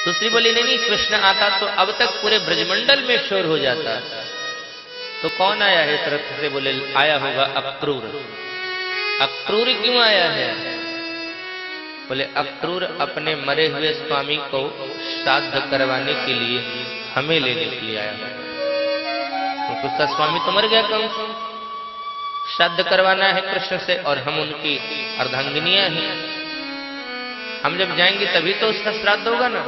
दूसरी बोली नहीं नहीं, कृष्ण आता तो अब तक पूरे ब्रजमंडल में शोर हो जाता। तो कौन आया है इस रथ से? बोले आया होगा अक्रूर। अक्रूर क्यों आया है? बोले अक्रूर अपने मरे हुए स्वामी को श्राद्ध करवाने के लिए हमें लेने के लिए आया है। तो उसका स्वामी तो मर गया, कौन श्राद्ध करवाना है कृष्ण से, और हम उनकी अर्धांगिनियां हैं। हम जब जाएंगे तभी तो उसका श्राद्ध होगा ना,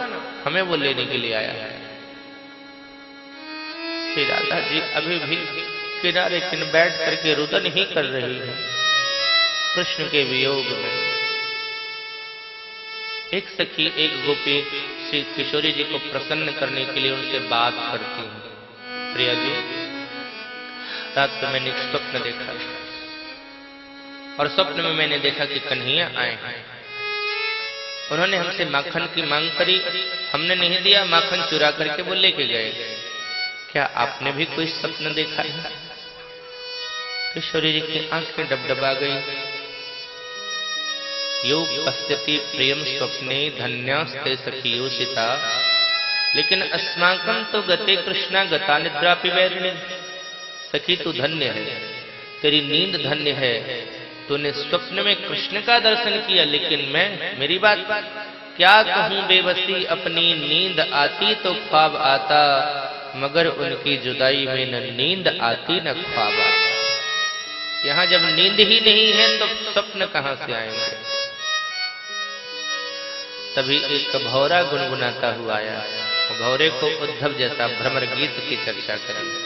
हमें वो लेने के लिए आया है। श्री राधा जी अभी भी किनारे किन बैठ करके रुदन ही कर रही है कृष्ण के वियोग में। एक सखी एक गोपी श्री किशोरी जी को प्रसन्न करने के लिए उनसे बात करती है। प्रिया जी, रात को मैंने एक स्वप्न देखा और स्वप्न में मैंने देखा कि कन्हैया आए हैं। उन्होंने हमसे माखन की मांग करी, हमने नहीं दिया, माखन चुरा करके वो लेके गए। क्या आपने भी कोई स्वप्न देखा है? किशोरी जी की आंखें डबडबा गई। योग पश्यति प्रियम स्वप्ने धन्यास्ते सखियोषिता, लेकिन अस्माकं तो गते कृष्णा गता निद्रापि वैरिणी। सखी तू धन्य है, तेरी नींद धन्य है, तूने स्वप्न में कृष्ण का दर्शन किया, लेकिन मैं, मेरी बात क्या कहूं बेबसी, अपनी नींद आती तो ख्वाब आता, मगर उनकी जुदाई में न नींद आती न ख्वाब आता। यहां जब नींद ही नहीं है तो स्वप्न कहां से आएंगे? तभी एक भौरा गुनगुनाता हुआ आया। भौरे को उद्धव जैसा भ्रमर गीत की चर्चा करेंगे।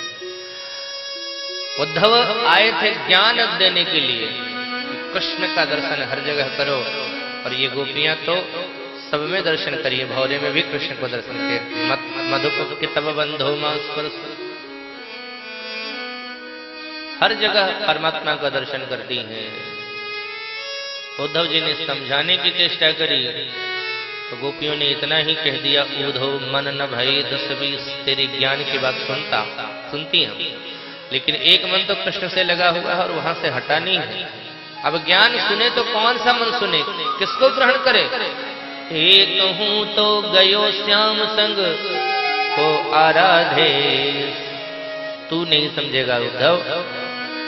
उद्धव आए थे ज्ञान देने के लिए, कृष्ण का दर्शन हर जगह करो, और ये गोपियां तो सब में दर्शन करिए। भौरे में भी कृष्ण को दर्शन किए। मधुप के तब बंधो मां स्पर्श, हर जगह परमात्मा का दर्शन करती हैं। उद्धव जी ने समझाने की चेष्टा करी तो गोपियों ने इतना ही कह दिया, ऊधो मन न भय 10-20। तेरे ज्ञान की बात सुनती हम, लेकिन एक मन तो कृष्ण से लगा हुआ है और वहां से हटा नहीं है। अब ज्ञान सुने तो कौन सा मन सुने, किसको ग्रहण करे? हे कहूं तो गयो श्याम संग को आराधे। तू नहीं समझेगा उद्धव,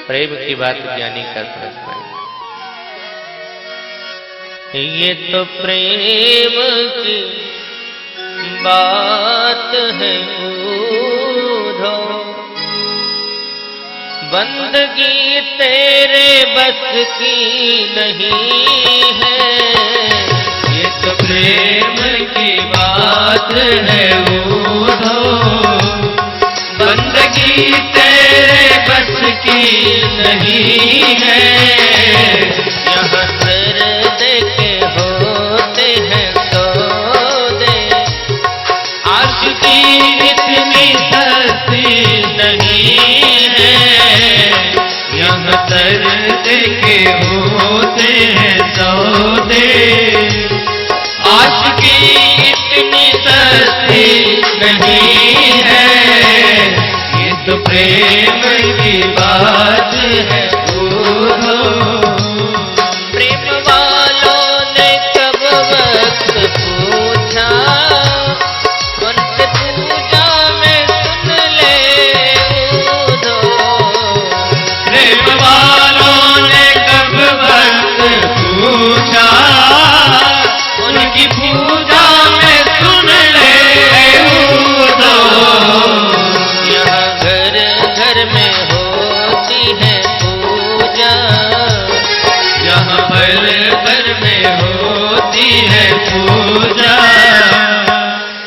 प्रेम की बात ज्ञानी का समझ पाएगा। ये तो प्रेम की बात है उद्धव, बंदगी तेरे बस की नहीं है। ये तो प्रेम की बात है उद्धव, बंदगी तेरे बस की नहीं है। यहाँ सर दे के होते हैं सौदे, आशिकी इतनी सस्ती नहीं है। यहाँ दर्द के होते हैं सौदे, आशिकी इतनी सस्ती नहीं है। ये तो प्रेम की बात है प्रेम वालों ने कब वक्त पूछा, वंश पूजा में सुन ले उद्धव। प्रेम वालों ने कब वक्त पूछा, उनकी पूजा में सुन ले उद्धव। यहाँ घर घर में होती है पूजा, यहाँ पर घर में होती है पूजा।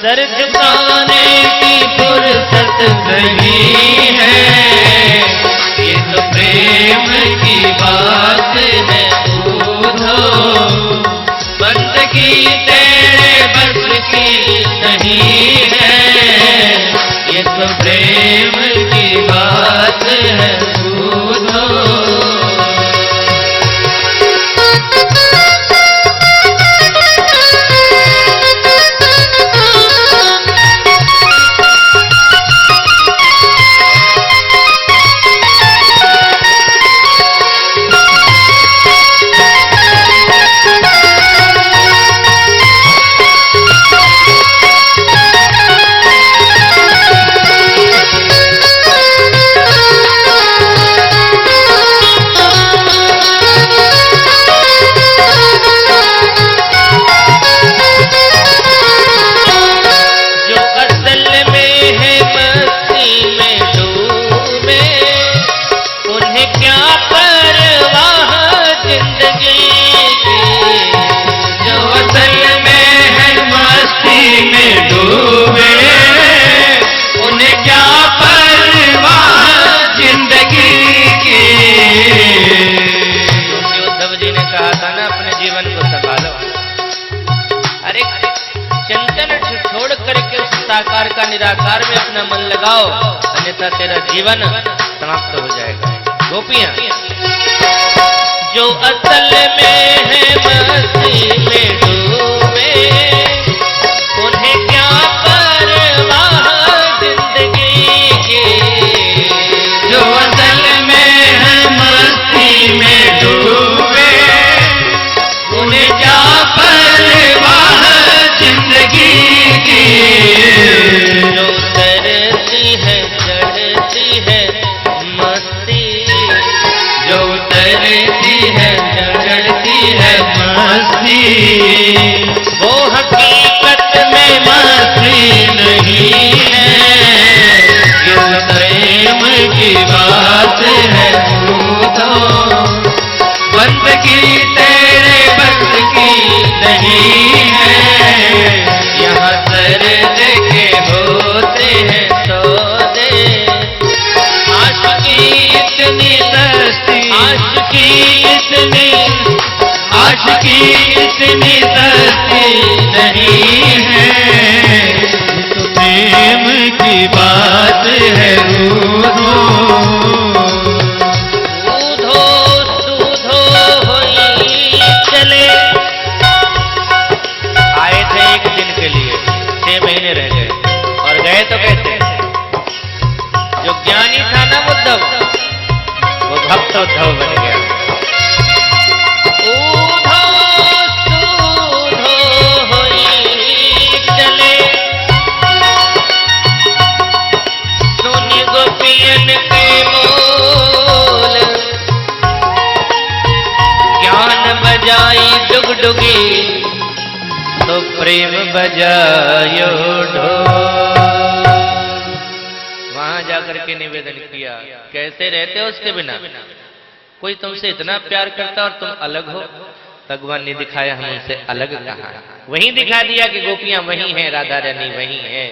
सर झुकाने की फुर्सत नहीं है। ये तो प्रेम की बात है उद्धव, बंदगी तेरे बस की नहीं है। ये तो प्रेम की बात है उद्धव। साकार का निराकार में अपना मन लगाओ, अन्यथा तेरा जीवन समाप्त हो जाएगा। गोपियां जो असल में है मस्ती में डूबे, उन्हें क्या परवाह जिंदगी की। जो असल में है मस्ती में डूबे, उन्हें क्या परवाह जिंदगी की। जो तरती है चढ़ती है मस्ती, जो उतरती है चढ़ती है मस्ती, वो हकीकत में मस्ती नहीं है। जो प्रेम की बात है तो बंदगी तेरे बस की नहीं है। यहाँ दर्द के होते हैं सौदे, आशिकी इतनी सस्ती, आशिकी इतनी आशिकी इतनी सस्ती नहीं है। तो प्रेम की बात है रूधो ऊधो सूधो होई चले। आए थे एक दिन के लिए, 6 महीने रह गए और गए तो कैसे। जो ज्ञानी था ना उद्धव, वो भक्त उद्धव बन गया। ऊधो सूधो होई चले, सुनी गोपियन के बोल, ज्ञान बजाई डुगडुगी तो प्रेम बजायो ढोल। वहां जाकर के निवेदन किया, कैसे रहते हो उसके बिना, कोई तुमसे इतना प्यार करता और तुम अलग हो। भगवान ने दिखाया हम उनसे अलग कहा, वहीं दिखा दिया कि गोपियां वहीं हैं, राधा रानी वहीं है।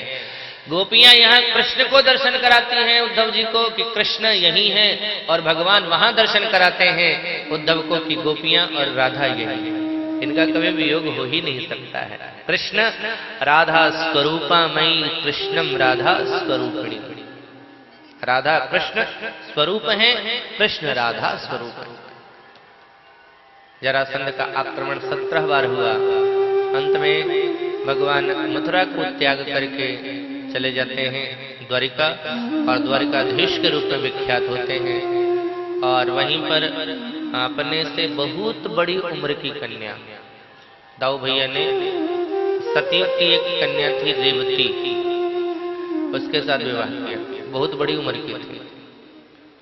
गोपियां यहाँ कृष्ण को दर्शन कराती हैं उद्धव जी को कि कृष्ण यही हैं, और भगवान वहां दर्शन कराते हैं उद्धव को कि गोपियां और राधा यही है। इनका कभी वियोग हो ही नहीं सकता है। कृष्ण राधा स्वरूपामयी, कृष्णम राधा स्वरूपिणी। राधा कृष्ण स्वरूप है, कृष्ण राधा स्वरूप है। जरासंध का आक्रमण 17 बार हुआ, अंत में भगवान मथुरा को त्याग करके चले जाते हैं द्वारिका, और द्वारिकाधीश के रूप में विख्यात होते हैं। और वहीं पर अपने से बहुत बड़ी उम्र की कन्या, दाऊ भैया ने सती की एक कन्या थी रेवती, उसके साथ विवाह किया, बहुत बड़ी उम्र की थी।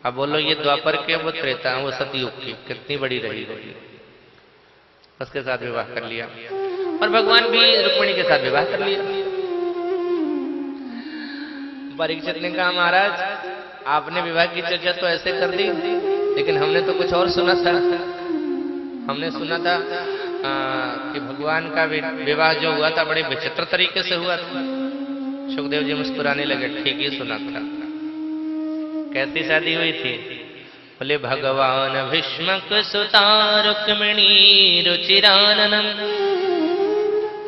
अब बोलो ये द्वापर के, वो त्रेता, वो सतयुग की, कितनी बड़ी रही होगी। उसके साथ विवाह कर लिया, और भगवान भी रुक्मिणी के साथ विवाह कर लिया। परीक्षित ने कहा महाराज आपने विवाह की चर्चा तो ऐसे कर दी, लेकिन हमने तो कुछ और सुना था। हमने सुना था कि भगवान का विवाह जो हुआ था बड़े विचित्र तरीके से हुआ था। सुखदेव जी मुस्कुराने लगे, ठीक ही सुना था। कैसी शादी हुई थी? बोले भगवान भीष्मक सुता रुक्मिणी रुचिराननम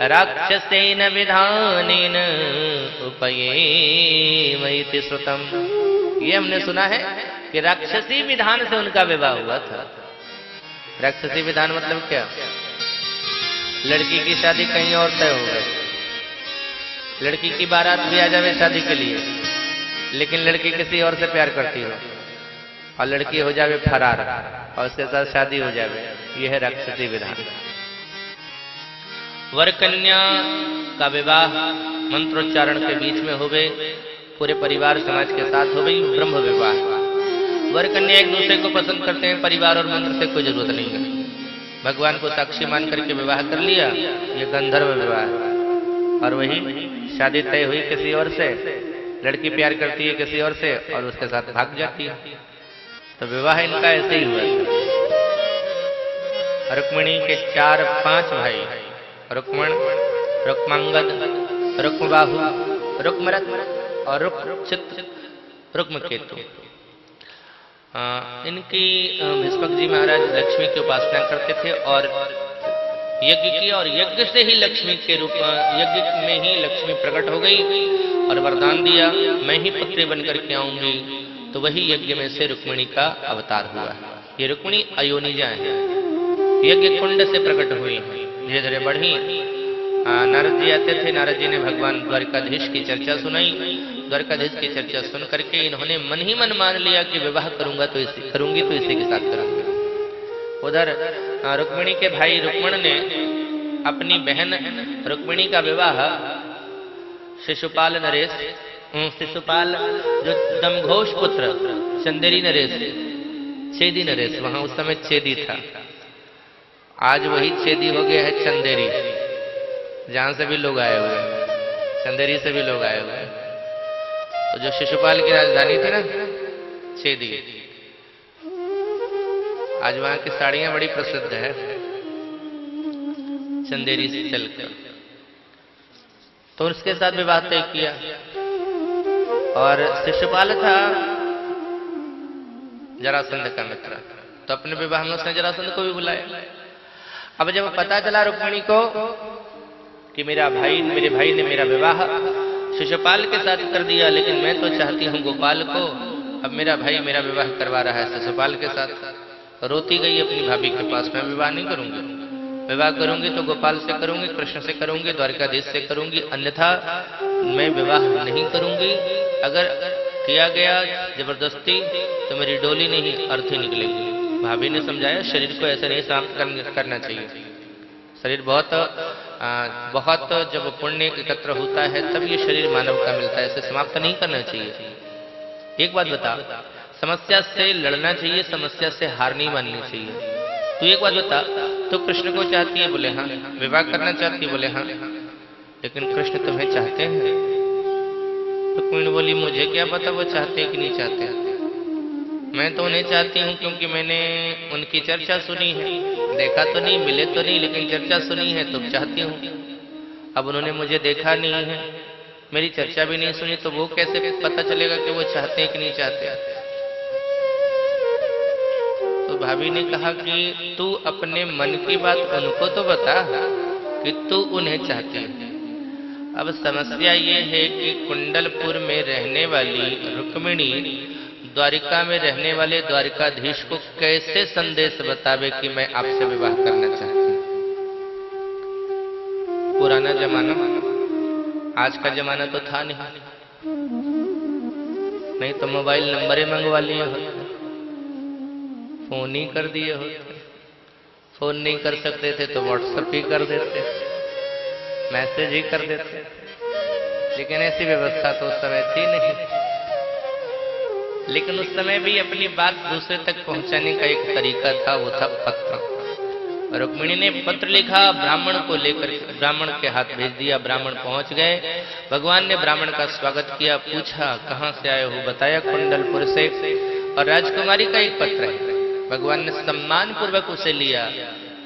राक्षसेन विधानेन उपयेमैति श्रुतम। ये हमने सुना है कि राक्षसी विधान से उनका विवाह हुआ था। राक्षसी विधान मतलब क्या? लड़की की शादी कहीं और तय हो गई, लड़की की बारात भी आ जावे शादी के लिए, लेकिन लड़की किसी और से प्यार करती हो, और लड़की हो जावे फरार और उसके साथ शादी हो जावे, यह है राक्षसी विधान। वर कन्या का विवाह मंत्रोच्चारण के बीच में हो गए, पूरे परिवार समाज के साथ हो गई, ब्रह्म विवाह। वर कन्या एक दूसरे को पसंद करते हैं, परिवार और मंत्र से कोई जरूरत नहीं है। भगवान को साक्षी मान करके विवाह कर लिया, ये गंधर्व विवाह है। और वही शादी तय हुई किसी और से, लड़की प्यार करती है किसी और से और उसके साथ भाग जाती है, तो विवाह इनका ऐसे ही हुआ। रुक्मिणी के 4-5 भाई, रुक्मण, रुक्मांगद, रुक्मबाहु, रुक्मरथ और रुक्मचित्र, रुक्मकेतु। इनकी भीष्मक जी महाराज लक्ष्मी की उपासना करते थे और यज्ञ किया और यज्ञ से ही लक्ष्मी के रूप यज्ञ में ही लक्ष्मी प्रकट हो गई और वरदान दिया, मैं ही पुत्री बनकर के आऊंगी। तो वही यज्ञ में से रुक्मिणी का अवतार हुआ। ये रुक्मिणी अयोनिजा है, यज्ञ कुंड से प्रकट हुई, धीरे धीरे बढ़ी। नारद जी आते थे, नारद जी ने भगवान द्वारकाधीश की चर्चा सुनाई। द्वारकाधीश की चर्चा सुन करके इन्होंने मन ही मन मान लिया कि विवाह करूंगी तो इसी के साथ करूंगी। उधर रुक्मिणी के भाई रुक्मण ने अपनी बहन रुक्मिणी का विवाह शिशुपाल नरेश, शिशुपाल जो दमघोष पुत्र चंदेरी नरेश, छेदी नरेश, वहां उस समय छेदी था, आज वही छेदी हो गया है चंदेरी, जहां से भी लोग आए हुए, चंदेरी से भी लोग आए हुए। तो जो शिशुपाल की राजधानी थी ना छेदी, आज वहां की साड़ियां बड़ी प्रसिद्ध है, चंदेरी से चलकर। तो उसके साथ विवाह तय किया और शिशुपाल था जरासंध का मित्र, तो अपने विवाह में उसने जरासंध को भी बुलाया। अब जब पता चला रुक्मिणी को कि मेरे भाई ने मेरा विवाह शिशुपाल के साथ कर दिया, लेकिन मैं तो चाहती हूं गोपाल को, अब मेरा भाई मेरा विवाह करवा रहा है शिशुपाल के साथ। रोती गई अपनी भाभी के पास, मैं विवाह नहीं करूंगी, विवाह करूंगी तो गोपाल से करूंगी, कृष्ण से करूंगी, द्वारकाधीश से करूंगी, अन्यथा मैं विवाह नहीं करूंगी। अगर किया गया जबरदस्ती तो मेरी डोली नहीं अर्थी निकलेगी। भाभी ने समझाया शरीर को ऐसे नहीं समाप्त करना चाहिए, शरीर बहुत जब पुण्य एकत्र होता है तब ये शरीर मानव का मिलता है, इसे समाप्त नहीं करना चाहिए। एक बात बता, समस्या से लड़ना चाहिए, समस्या से हार नहीं माननी चाहिए। तू एक बात बता, तो कृष्ण को चाहती है? बोले हाँ। विवाह करना चाहती है? बोले हाँ। लेकिन कृष्ण तुम्हें चाहते हैं? रुक्मिणी बोली मुझे क्या पता वो चाहते हैं कि नहीं चाहते, मैं तो उन्हें चाहती हूँ क्योंकि मैंने उनकी चर्चा सुनी है, देखा तो नहीं, मिले तो नहीं, लेकिन चर्चा सुनी है तो चाहती हूँ। अब उन्होंने मुझे देखा नहीं है, मेरी चर्चा भी नहीं सुनी, तो वो कैसे पता चलेगा कि वो चाहते हैं कि नहीं चाहते। तो भाभी ने कहा कि तू अपने मन की बात उनको तो बता कि तू उन्हें चाहती है। अब समस्या ये है कि कुंडलपुर में रहने वाली रुक्मिणी द्वारिका में रहने वाले द्वारिकाधीश को कैसे संदेश बतावे कि मैं आपसे विवाह करना चाहती हूँ। पुराना जमाना, आज का जमाना तो था नहीं तो मोबाइल नंबर ही मंगवा लिए होते, फोन ही कर दिए होते। फोन नहीं कर सकते थे तो व्हाट्सएप ही कर देते, मैसेज ही कर देते, लेकिन ऐसी व्यवस्था तो उस समय थी नहीं। लेकिन उस समय भी अपनी बात दूसरे तक पहुंचाने का एक तरीका था, वो था पत्र। रुक्मिणी ने पत्र लिखा, ब्राह्मण को लेकर ब्राह्मण के हाथ भेज दिया। ब्राह्मण पहुंच गए, भगवान ने ब्राह्मण का स्वागत किया, पूछा कहां से आए हो, बताया कुंडलपुर से, और राजकुमारी का एक पत्र है। भगवान ने सम्मान पूर्वक उसे लिया,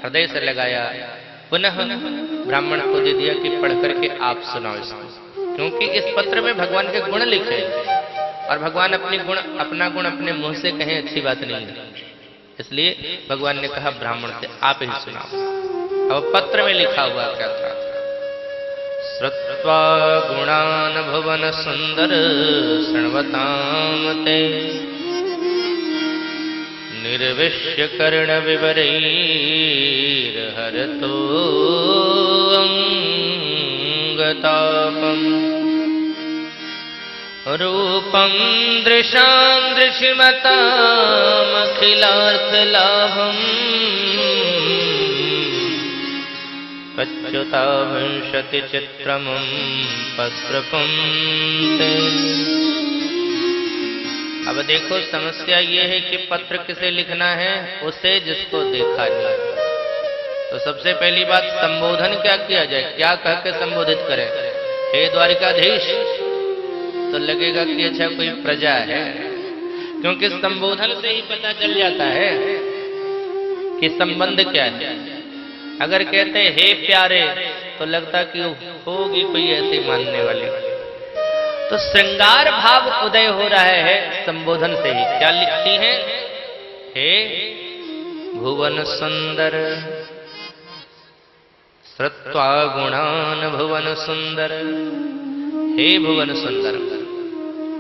हृदय से लगाया, पुनः ब्राह्मण को दे दिया कि पढ़ करके आप सुनाओ इसको, क्योंकि इस पत्र में भगवान के गुण लिखे हैं और भगवान अपना गुण अपने मुंह से कहें अच्छी बात नहीं है, इसलिए भगवान ने कहा ब्राह्मण से आप ही सुनाओ। अब पत्र में लिखा हुआ क्या था? श्रुत्वा गुणान भुवन सुंदर शृण्वताम ते निर्विश्य कर्ण विवरैर हरतो अंगतापम रूपं दृशां दृशिमतामखिलार्थलाभम् पच्युता विंशति चित्रमं पस्त्रपं ते। अब देखो समस्या ये है कि पत्र किसे लिखना है? उसे जिसको देखा नहीं। तो सबसे पहली बात संबोधन क्या किया जाए, क्या कह के संबोधित करें? हे द्वारिकाधीश, तो लगेगा कि अच्छा कोई प्रजा है, क्योंकि संबोधन से ही पता चल जाता है कि संबंध क्या है। अगर कहते हे प्यारे तो लगता कि होगी कोई ऐसी मानने वाली। तो श्रृंगार भाव उदय हो रहा है संबोधन से ही। क्या लिखती हैं? हे भुवन सुंदर, श्रुत्वा गुणान भुवन सुंदर। हे भुवन सुंदर,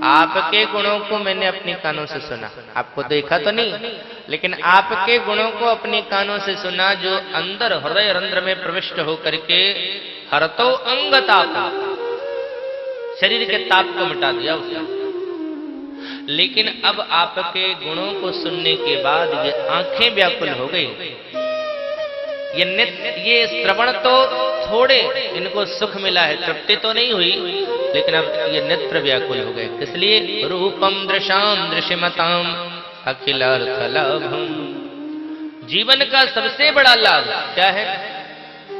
आपके गुणों को मैंने अपने कानों से सुना। आपको देखा तो नहीं, लेकिन आपके गुणों को अपने कानों से सुना, जो अंदर हृदय रंध्र में प्रविष्ट होकर के हरतो अंग ताप, शरीर के ताप को मिटा दिया उसने। लेकिन अब आपके गुणों को सुनने के बाद ये आंखें व्याकुल हो गई, ये श्रवण तो थोड़े, इनको सुख मिला है, तृप्ति तो नहीं हुई, लेकिन अब ये नेत्र व्याकुल हो गए। इसलिए रूपम दृशाम दृश्यमताम अखिलार्थ लाभम, जीवन का सबसे बड़ा लाभ क्या है?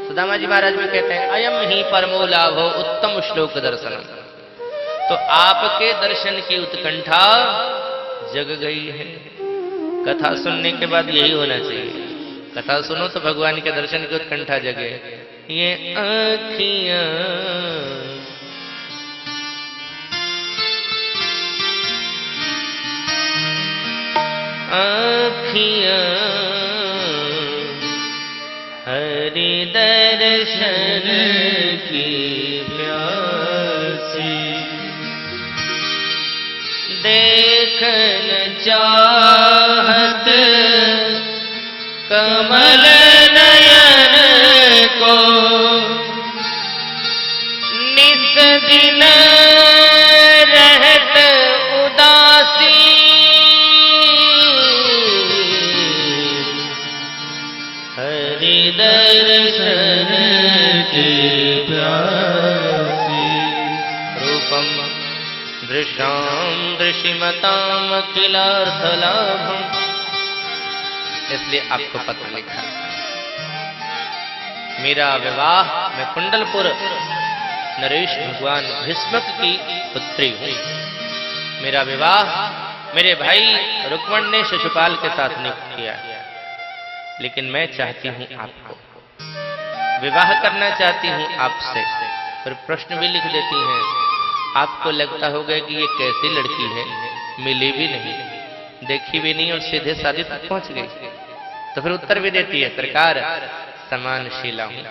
सुदामा जी महाराज भी कहते हैं अयम ही परमो लाभो उत्तम श्लोक दर्शनम। तो आपके दर्शन की उत्कंठा जग गई है। कथा सुनने के बाद यही होना चाहिए, कथा सुनो तो भगवान के दर्शन की उत्कंठा जगे। ये आँखियां आँखियां हरि दर्शन की प्यासी, देखन चाहत कमल नयन को, नित दिन रहत उदासी, हरि दर्शन के प्यासी। रूपम दृशाम दृशिमताम अखिलार्थ लाभम। इसलिए आपको पत्र लिखा। मेरा विवाह, मैं कुंडलपुर नरेश भगवान भीष्मक की पुत्री हूं। मेरा विवाह मेरे भाई रुक्मण ने शिशुपाल के साथ नियुक्त किया, लेकिन मैं चाहती हूं आपको विवाह करना चाहती हूं आपसे। फिर प्रश्न भी लिख देती हैं। आपको लगता होगा कि ये कैसी लड़की है, मिली भी नहीं, देखी भी नहीं और सीधे शादी तक पहुंच गई। तो फिर उत्तर भी देती है, सरकार समानशीला हूं।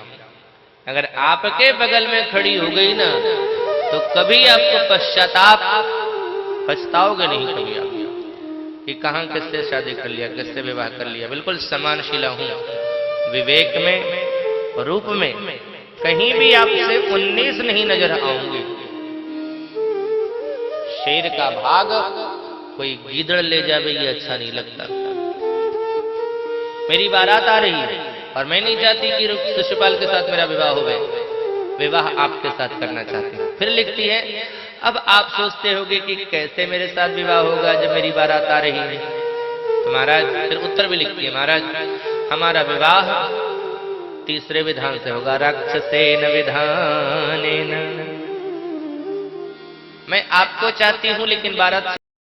अगर आपके बगल में खड़ी हो गई ना, तो कभी आपको पछताओगे नहीं कभी आप कि कहां किससे शादी कर लिया, किससे विवाह कर लिया। बिल्कुल समानशीला हूं, विवेक में, रूप में कहीं भी आपसे 19 नहीं नजर आऊंगी। शेर का भाग कोई गीदड़ ले जावे ये अच्छा नहीं लगता। मेरी बारात आ रही है और मैं नहीं चाहती कि शिशुपाल के साथ मेरा विवाह हो, विवाह आपके साथ करना चाहती हूँ। फिर लिखती है, अब आप सोचते होंगे कि कैसे मेरे साथ विवाह होगा जब मेरी बारात आ रही है। तो महाराज फिर उत्तर भी लिखती है, महाराज हमारा विवाह तीसरे विधान से होगा, राक्षसेन विधानेन। मैं आपको चाहती हूं लेकिन बारात